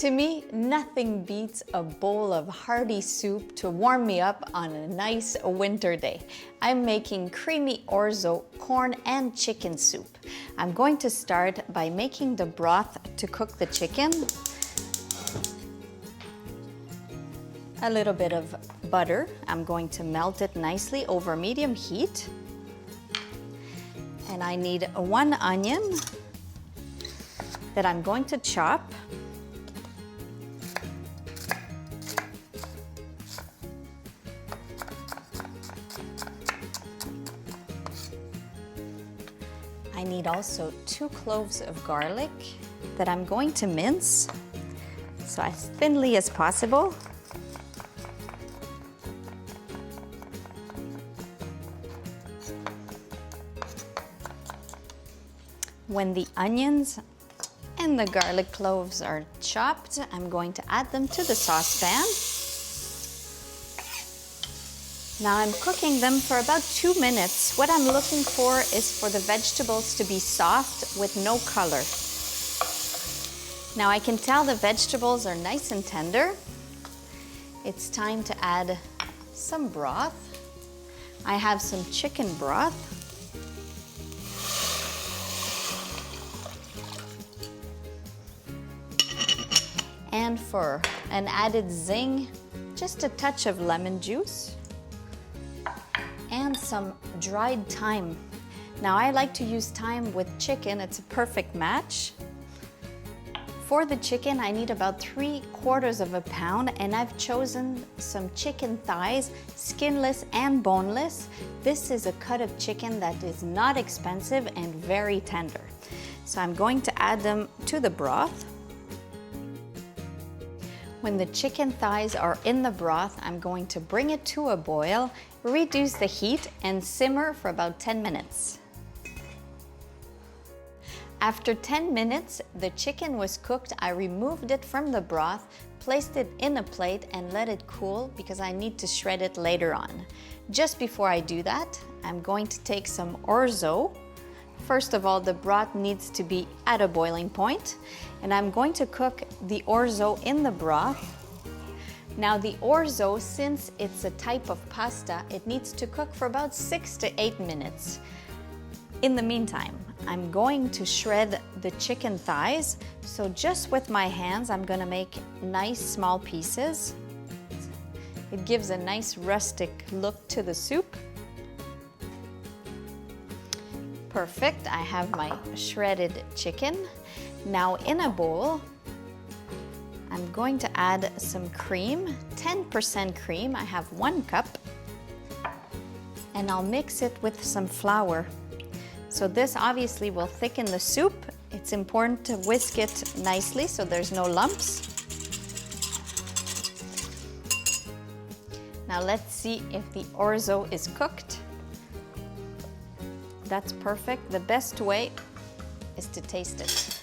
To me, nothing beats a bowl of hearty soup to warm me up on a nice winter day. I'm making creamy orzo corn and chicken soup. I'm going to start by making the broth to cook the chicken. A little bit of butter. I'm going to melt it nicely over medium heat. And I need 1 onion that I'm going to chop. I need also 2 cloves of garlic that I'm going to mince, so as thinly as possible. When the onions and the garlic cloves are chopped, I'm going to add them to the saucepan. Now I'm cooking them for about 2 minutes. What I'm looking for is for the vegetables to be soft with no color. Now I can tell the vegetables are nice and tender. It's time to add some broth. I have some chicken broth. And for an added zing, just a touch of lemon juice. And some dried thyme. Now I like to use thyme with chicken, it's a perfect match. For the chicken, I need about 3/4 of a pound, and I've chosen some chicken thighs, skinless and boneless. This is a cut of chicken that is not expensive and very tender. So I'm going to add them to the broth. When the chicken thighs are in the broth, I'm going to bring it to a boil, reduce the heat, and simmer for about 10 minutes. After 10 minutes, the chicken was cooked. I removed it from the broth, placed it in a plate, and let it cool because I need to shred it later on. Just before I do that, I'm going to take some orzo. First of all, the broth needs to be at a boiling point, and I'm going to cook the orzo in the broth. Now the orzo, since it's a type of pasta, it needs to cook for about 6 to 8 minutes. In the meantime, I'm going to shred the chicken thighs. So just with my hands, I'm gonna make nice small pieces. It gives a nice rustic look to the soup. Perfect, I have my shredded chicken. Now in a bowl, I'm going to add some cream, 10% cream. I have 1 cup. And I'll mix it with some flour. So this obviously will thicken the soup. It's important to whisk it nicely so there's no lumps. Now let's see if the orzo is cooked. That's perfect. The best way is to taste it.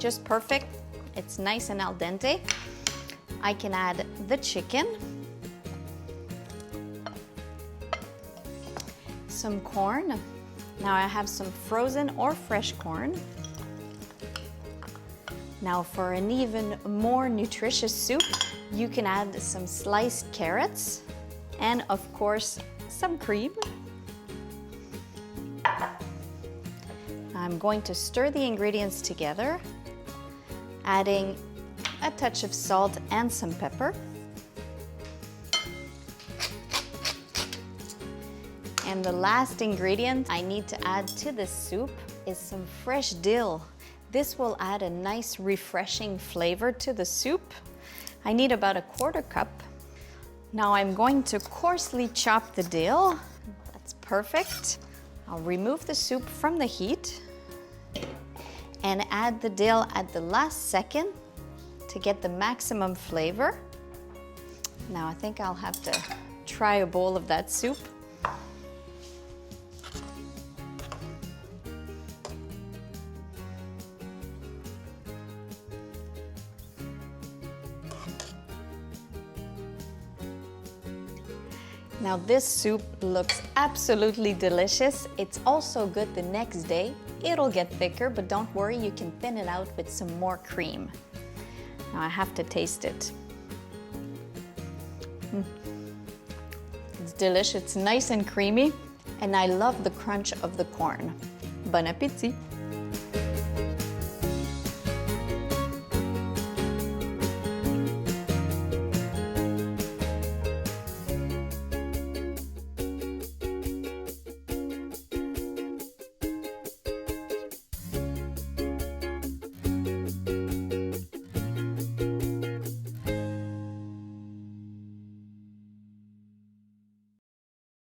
Just perfect. It's nice and al dente. I can add the chicken, some corn. Now I have some frozen or fresh corn. Now for an even more nutritious soup, you can add some sliced carrots and of course some cream. I'm going to stir the ingredients together, adding a touch of salt and some pepper. And the last ingredient I need to add to this soup is some fresh dill. This will add a nice refreshing flavor to the soup. I need about 1/4 cup. Now I'm going to coarsely chop the dill. That's perfect. I'll remove the soup from the heat and add the dill at the last second to get the maximum flavor. Now I think I'll have to try a bowl of that soup. Now this soup looks absolutely delicious. It's also good the next day it'll get thicker, but don't worry, you can thin it out with some more cream. Now I have to taste it. It's delicious, it's nice and creamy, and I love the crunch of the corn. Bon appétit!